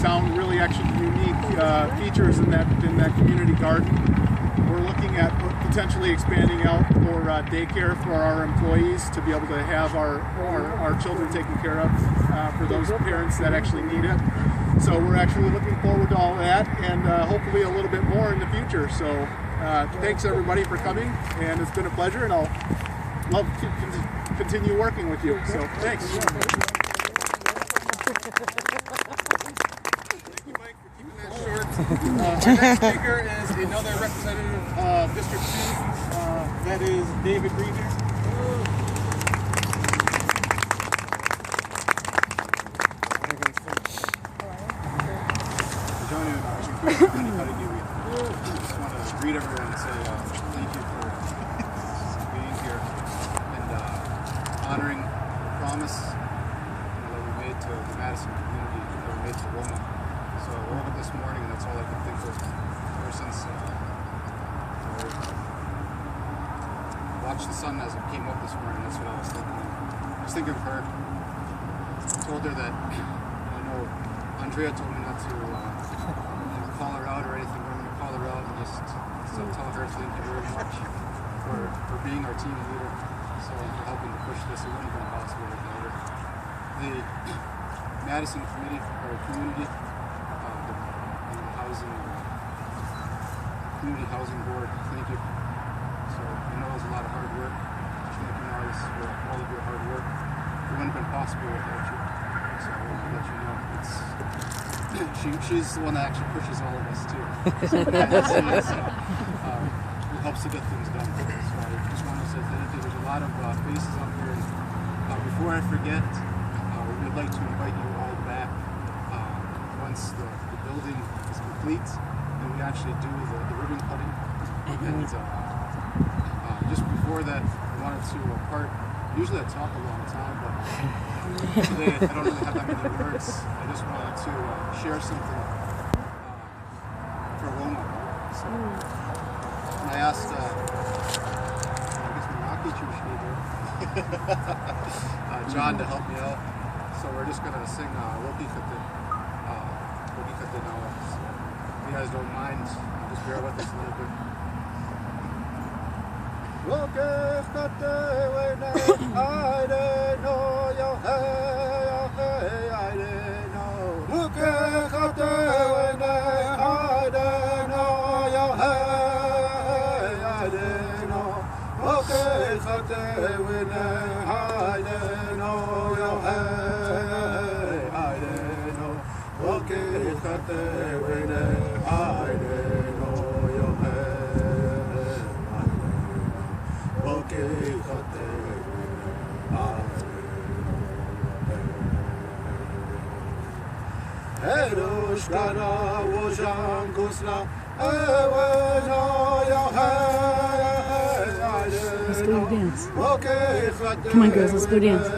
found really actually unique features in that community garden. We're looking at potentially expanding out for daycare for our employees to be able to have our children taken care of for those parents that actually need it. So we're actually looking forward to all that, and hopefully a little bit more in the future. So thanks everybody for coming, and it's been a pleasure, and I'll love to continue working with you. So thanks. Thank you, Mike, for keeping that short. Our next speaker is another representative of District 2. That is David Greendeer. Greet everyone and say thank you for being here and honoring the promise that we made to the Madison community, that we made to Wilma. So I woke up this morning and that's all I could think of ever since I watched the sun as it came up this morning. That's what I was thinking. I was thinking of her. I told her that, I know Andrea told me not to call her out or anything, but I'm going to call her out and just tell her thank you very much for being our team leader, so for helping to push this. It wouldn't have been possible without her. The Madison community, the community housing board, thank you. So I know it was a lot of hard work. Thank you, Marlis, for all of your hard work. It wouldn't have been possible without you. So I want to let you know she's the one that actually pushes all of us too. So who helps to get things done. So I just want to say thank you. There's a lot of faces up here. And, before I forget, we would like to invite you all back once the building is complete and we actually do the ribbon cutting. And just before that, I wanted to part. Usually I talk a long time, but today I don't really have that many words. I just wanted to share something for Wilma. So, and I asked, I guess my rock teacher was here, John, to help me out. So we're just going to sing Woki Kate now. So if you guys don't mind, just bear with us a little bit. Woke up when I didn't know your hey, I didn't know. Woke up when I didn't know your hey, I didn't know. Woke up when I didn't know your hey, I didn't know. Woke up when I didn't know your hey. Erushkana wojan kusna Let's go dance. Come on, girls, let's go dance.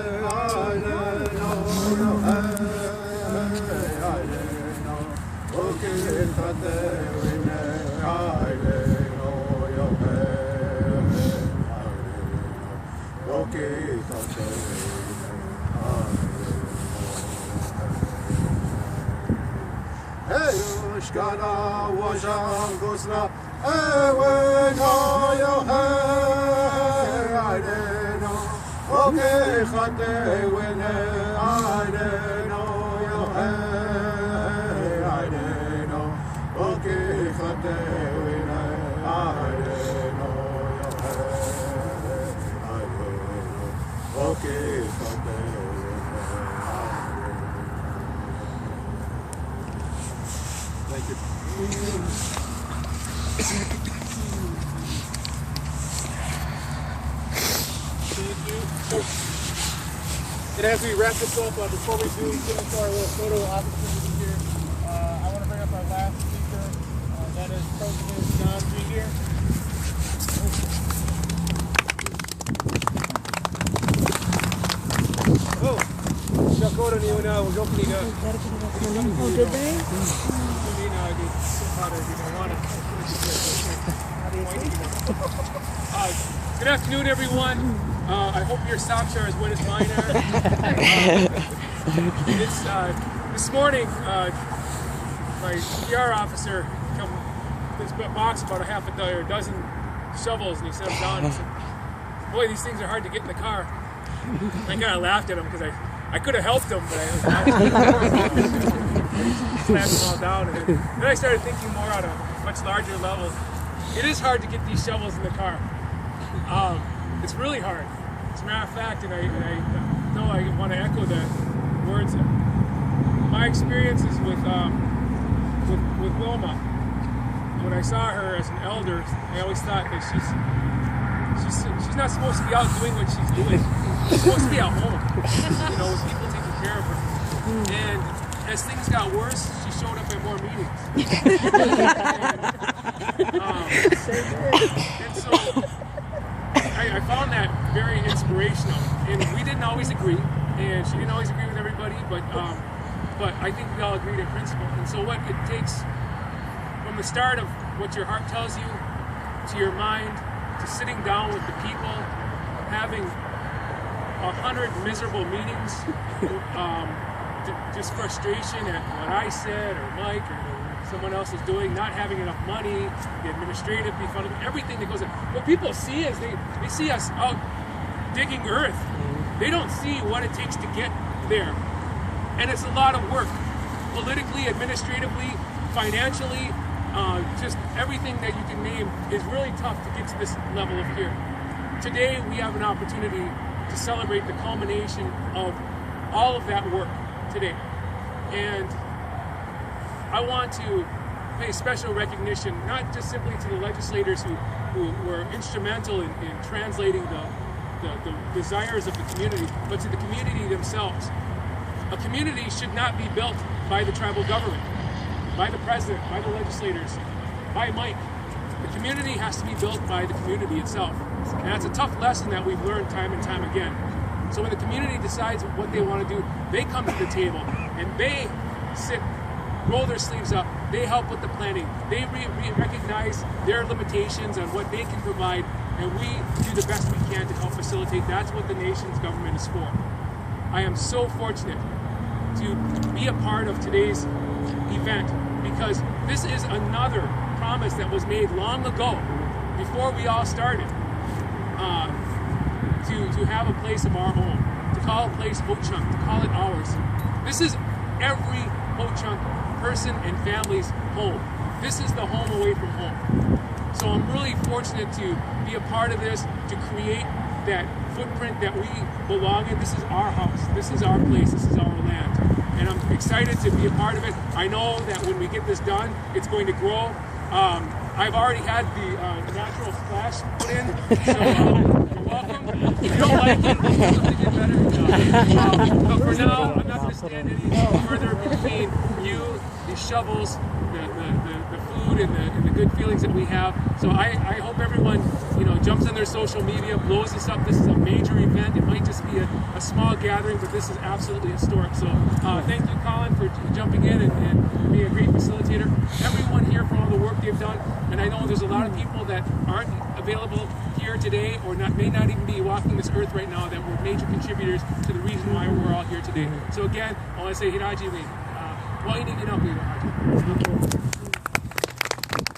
Erushkana wojan kusna ewe no yo hey I didn't know. Okay, khate wene I didn't know yo hey I didn't know. Okay, khate wene I didn't know yo hey I didn't know. Okay, khate. Thank you. And as we wrap this up, before we do finish our little photo opportunity here, I want to bring up our last speaker. That is President John Greendeer. Oh, Shakota Niuna, we'll go for the Oh, did they? Good afternoon, everyone. I hope your socks are as wet as mine are. This morning, my PR officer come this box about a dozen shovels, and he set them down and said, "Boy, these things are hard to get in the car." I kind of laughed at him because I could have helped him, but I slammed them all down. And then I started thinking more on a much larger level. It is hard to get these shovels in the car. It's really hard. As a matter of fact, and I know I want to echo the words. My experiences with Wilma, when I saw her as an elder, I always thought that she's not supposed to be out doing what she's doing. She's supposed to be at home, with people taking care of her. And as things got worse, she showed up at more meetings. And so I found that very inspirational. And we didn't always agree, and she didn't always agree with everybody, but I think we all agreed in principle. And so what it takes from the start of what your heart tells you, to your mind, to sitting down with the people, having 100 miserable meetings, just frustration at what I said or Mike or someone else is doing, not having enough money, the administrative, everything that goes in. What people see is they see us out digging earth. They don't see what it takes to get there. And it's a lot of work, politically, administratively, financially, just everything that you can name is really tough to get to this level of here. Today, we have an opportunity to celebrate the culmination of all of that work today. And I want to pay special recognition, not just simply to the legislators who were instrumental in translating the desires of the community, but to the community themselves. A community should not be built by the tribal government, by the president, by the legislators, by Mike. The community has to be built by the community itself. And that's a tough lesson that we've learned time and time again. So when the community decides what they want to do, they come to the table and they sit, roll their sleeves up, they help with the planning, they recognize their limitations on what they can provide, and we do the best we can to help facilitate. That's what the nation's government is for. I am so fortunate to be a part of today's event because this is another promise that was made long ago, before we all started, to have a place of our own, to call a place Ho-Chunk, to call it ours. This is every Ho-Chunk person and family's home. This is the home away from home. So I'm really fortunate to be a part of this, to create that footprint that we belong in. This is our house. This is our place. This is our land. And I'm excited to be a part of it. I know that when we get this done, it's going to grow. I've already had the natural splash put in, so you're welcome. If you don't like it, we'll get better. But for now, I'm not going to stand any further between you, the shovels, the food, and the good feelings that we have. So I hope everyone jumps on their social media, blows this up. This is a major event. It might just be a small gathering, but this is absolutely historic. So thank you, Colin, for jumping in and being a great facilitator. Everyone here for all the work they've done. And I know there's a lot of people that aren't available here today or may not even be walking this earth right now that were major contributors to the reason why we're all here today. So again, I want to say Hiraji,